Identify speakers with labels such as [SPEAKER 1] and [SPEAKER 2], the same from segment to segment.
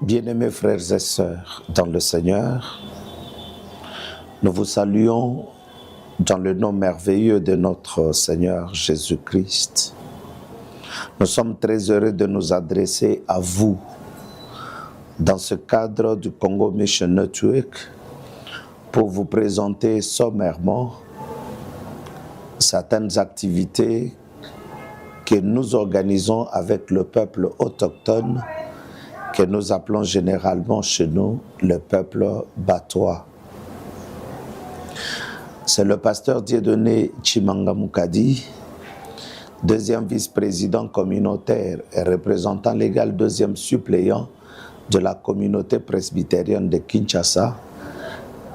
[SPEAKER 1] Bien-aimés frères et sœurs dans le Seigneur, nous vous saluons dans le nom merveilleux de notre Seigneur Jésus-Christ. Nous sommes très heureux de nous adresser à vous dans ce cadre du Congo Mission Network pour vous présenter sommairement certaines activités que nous organisons avec le peuple autochtone que nous appelons généralement chez nous le peuple batois. C'est le pasteur Dieudonné Chimanga Mukadi, deuxième vice-président communautaire et représentant légal deuxième suppléant de la communauté presbytérienne de Kinshasa,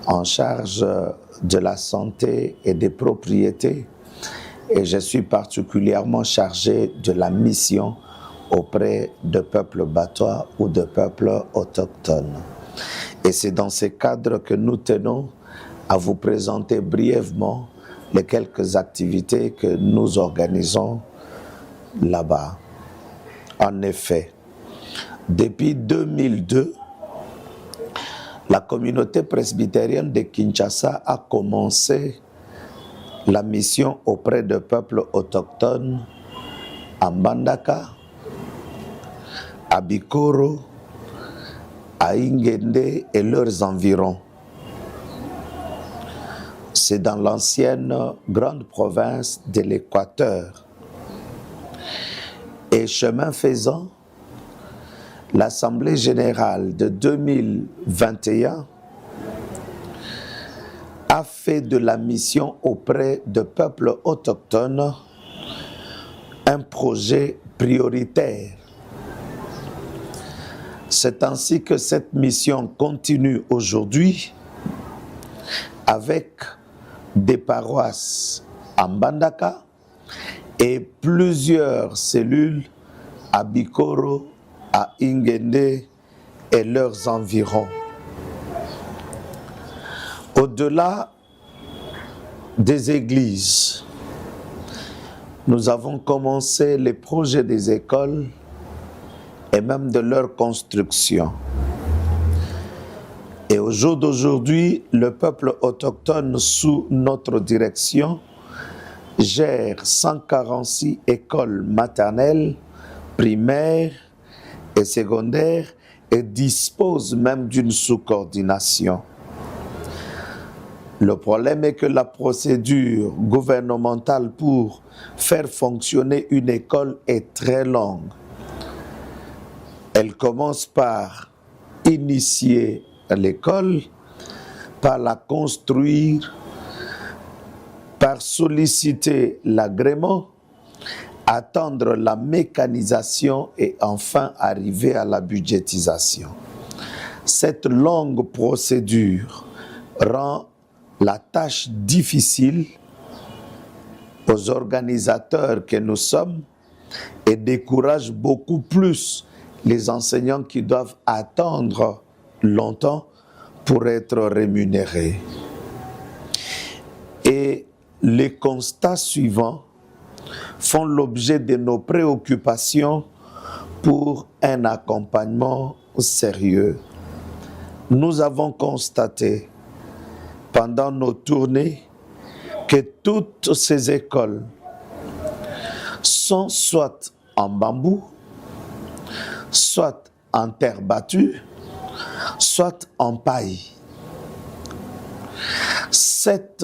[SPEAKER 1] en charge de la santé et des propriétés. Et je suis particulièrement chargé de la mission auprès de peuples batois ou de peuples autochtones. Et c'est dans ce cadre que nous tenons à vous présenter brièvement les quelques activités que nous organisons là-bas. En effet, depuis 2002, la communauté presbytérienne de Kinshasa a commencé la mission auprès de peuples autochtones à Mbandaka, à Bikoro, à Ingende et leurs environs. C'est dans l'ancienne grande province de l'Équateur. Et chemin faisant, l'Assemblée générale de 2021 a fait de la mission auprès de peuples autochtones un projet prioritaire. C'est ainsi que cette mission continue aujourd'hui avec des paroisses à Mbandaka et plusieurs cellules à Bikoro, à Ingende et leurs environs. Au-delà des églises, nous avons commencé les projets des écoles et même de leur construction. Et au jour d'aujourd'hui, le peuple autochtone sous notre direction gère 146 écoles maternelles, primaires et secondaires et dispose même d'une sous-coordination. Le problème est que la procédure gouvernementale pour faire fonctionner une école est très longue. Elle commence par initier l'école, par la construire, par solliciter l'agrément, attendre la mécanisation et enfin arriver à la budgétisation. Cette longue procédure rend la tâche difficile aux organisateurs que nous sommes et décourage beaucoup plus les enseignants qui doivent attendre longtemps pour être rémunérés. Et les constats suivants font l'objet de nos préoccupations pour un accompagnement sérieux. Nous avons constaté pendant nos tournées que toutes ces écoles sont soit en bambou, soit en terre battue, soit en paille. 7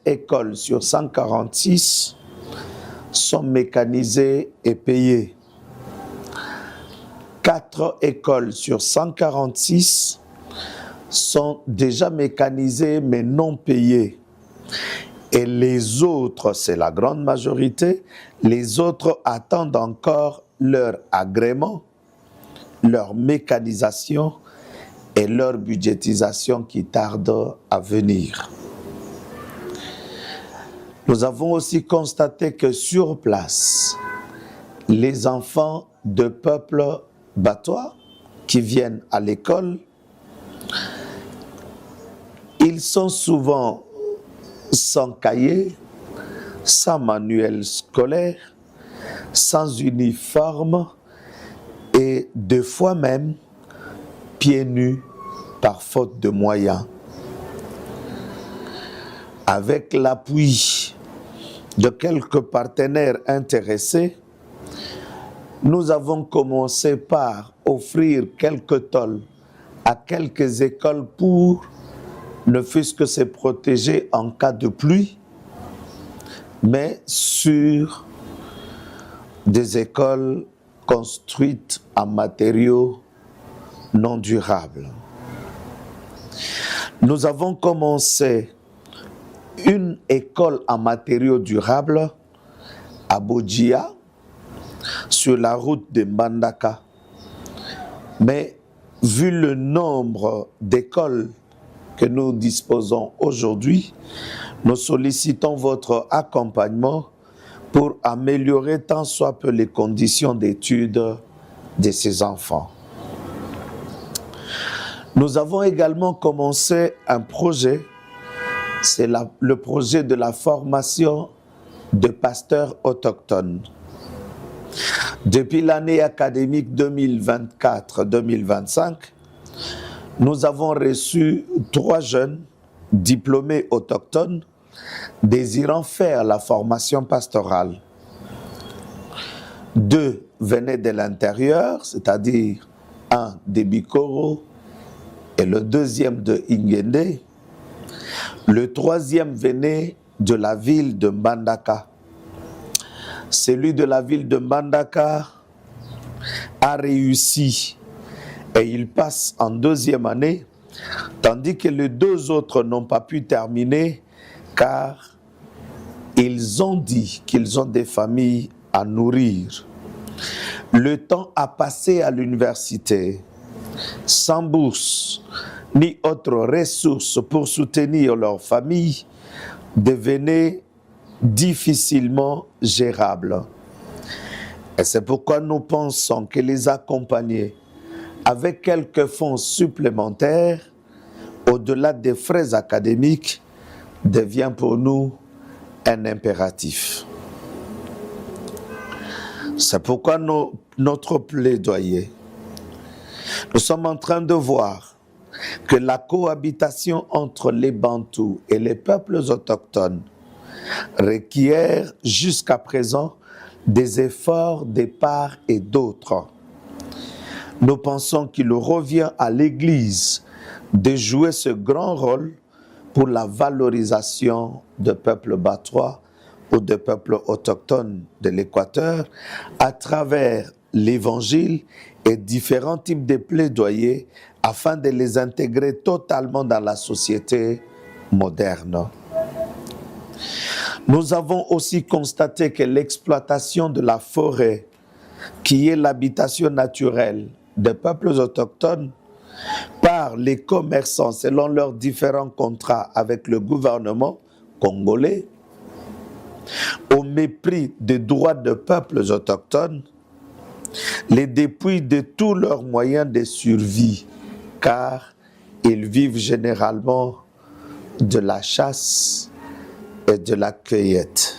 [SPEAKER 1] écoles sur 146 sont mécanisées et payées. 4 écoles sur 146 sont déjà mécanisées mais non payées. Et les autres, c'est la grande majorité, les autres attendent encore leur agrément, leur mécanisation et leur budgétisation qui tardent à venir. Nous avons aussi constaté que sur place, les enfants de peuples batois qui viennent à l'école, ils sont souvent sans cahier, sans manuel scolaire, sans uniforme et des fois même, pieds nus par faute de moyens. Avec l'appui de quelques partenaires intéressés, nous avons commencé par offrir quelques tôles à quelques écoles pour ne fût-ce que se protéger en cas de pluie, mais sur des écoles construites en matériaux non durables. Nous avons commencé une école en matériaux durables à Bodjia, sur la route de Mbandaka. Mais vu le nombre d'écoles que nous disposons aujourd'hui, nous sollicitons votre accompagnement pour améliorer tant soit peu les conditions d'études de ces enfants. Nous avons également commencé un projet, c'est le projet de la formation de pasteurs autochtones. Depuis l'année académique 2024-2025, nous avons reçu 3 jeunes diplômés autochtones désirant faire la formation pastorale. 2 venaient de l'intérieur, c'est-à-dire un de Bikoro et le 2e de Ingende. Le 3e venait de la ville de Mbandaka. Celui de la ville de Mbandaka a réussi et il passe en 2e année, tandis que les 2 autres n'ont pas pu terminer car ils ont dit qu'ils ont des familles à nourrir. Le temps a passé à l'université, sans bourse ni autres ressources pour soutenir leur famille, devenait difficilement gérable. Et c'est pourquoi nous pensons que les accompagner avec quelques fonds supplémentaires, au-delà des frais académiques, devient pour nous un impératif. C'est pourquoi notre plaidoyer, nous sommes en train de voir que la cohabitation entre les Bantous et les peuples autochtones requiert jusqu'à présent des efforts de part et d'autre. Nous pensons qu'il revient à l'Église de jouer ce grand rôle pour la valorisation des peuples batois ou des peuples autochtones de l'Équateur à travers l'Évangile et différents types de plaidoyers afin de les intégrer totalement dans la société moderne. Nous avons aussi constaté que l'exploitation de la forêt, qui est l'habitation naturelle des peuples autochtones, par les commerçants selon leurs différents contrats avec le gouvernement congolais, au mépris des droits des peuples autochtones, les dépouille de tous leurs moyens de survie, car ils vivent généralement de la chasse et de la cueillette.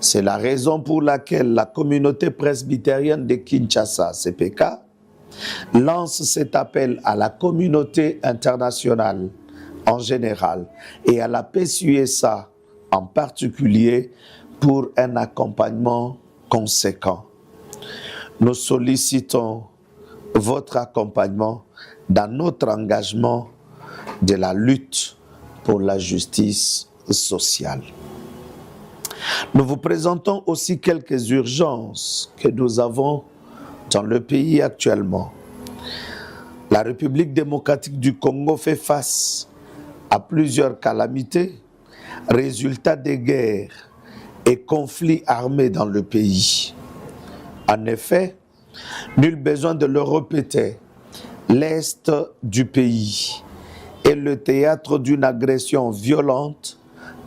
[SPEAKER 1] C'est la raison pour laquelle la communauté presbytérienne de Kinshasa, CPK, lance cet appel à la communauté internationale en général et à la PSUSA en particulier pour un accompagnement conséquent. Nous sollicitons votre accompagnement dans notre engagement de la lutte pour la justice sociale. Nous vous présentons aussi quelques urgences que nous avons dans le pays actuellement. La République démocratique du Congo fait face à plusieurs calamités, résultats des guerres et conflits armés dans le pays. En effet, nul besoin de le répéter, l'Est du pays est le théâtre d'une agression violente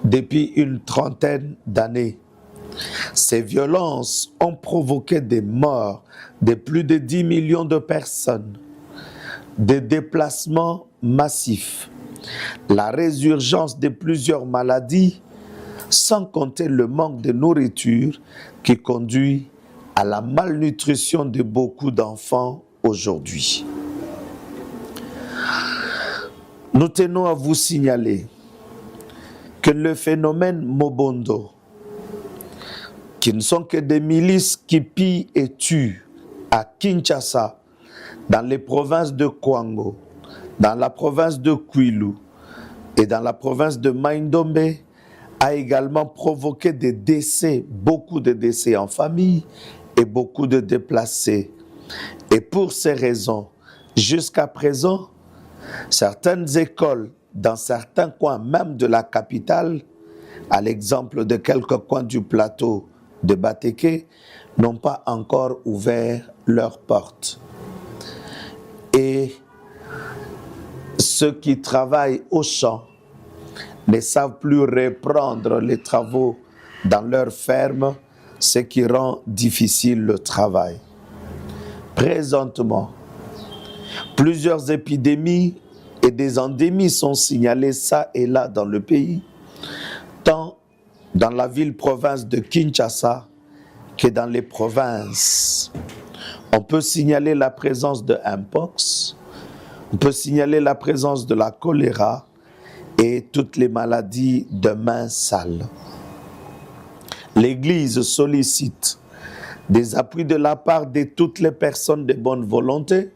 [SPEAKER 1] depuis une trentaine d'années. Ces violences ont provoqué des morts de plus de 10 millions de personnes, des déplacements massifs, la résurgence de plusieurs maladies, sans compter le manque de nourriture qui conduit à la malnutrition de beaucoup d'enfants aujourd'hui. Nous tenons à vous signaler que le phénomène Mobondo, qui ne sont que des milices qui pillent et tuent à Kinshasa, dans les provinces de Kwango, dans la province de Kwilu et dans la province de Maindombe, a également provoqué des décès, beaucoup de décès en famille et beaucoup de déplacés. Et pour ces raisons, jusqu'à présent, certaines écoles dans certains coins même de la capitale, à l'exemple de quelques coins du plateau de Bateke, n'ont pas encore ouvert leurs portes. Et ceux qui travaillent au champ ne savent plus reprendre les travaux dans leurs fermes, ce qui rend difficile le travail. Présentement, plusieurs épidémies et des endémies sont signalées ça et là dans le pays, tant dans la ville-province de Kinshasa que dans les provinces. On peut signaler la présence de Mpox, on peut signaler la présence de la choléra et toutes les maladies de mains sales. L'Église sollicite des appuis de la part de toutes les personnes de bonne volonté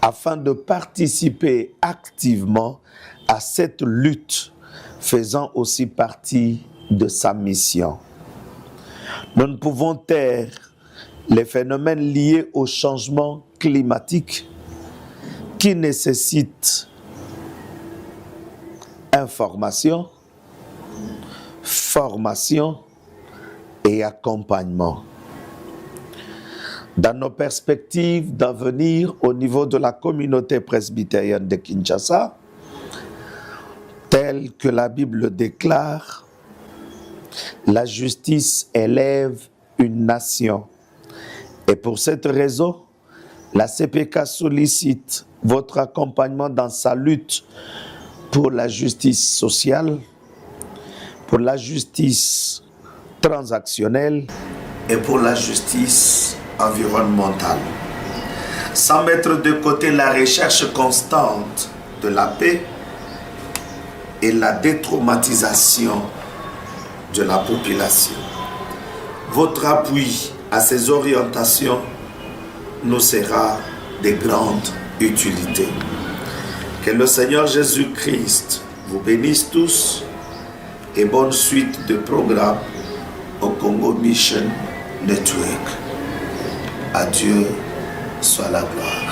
[SPEAKER 1] afin de participer activement à cette lutte, faisant aussi partie de sa mission. Nous ne pouvons taire les phénomènes liés au changement climatique qui nécessitent information, formation et accompagnement. Dans nos perspectives d'avenir au niveau de la communauté presbytérienne de Kinshasa, tel que la Bible déclare, la justice élève une nation. Et pour cette raison, la CPK sollicite votre accompagnement dans sa lutte pour la justice sociale, pour la justice transactionnelle et pour la justice environnementale. Sans mettre de côté la recherche constante de la paix et la détraumatisation de la population. Votre appui à ces orientations nous sera de grande utilité. Que le Seigneur Jésus-Christ vous bénisse tous et bonne suite de programmes au Congo Mission Network. À Dieu soit la gloire.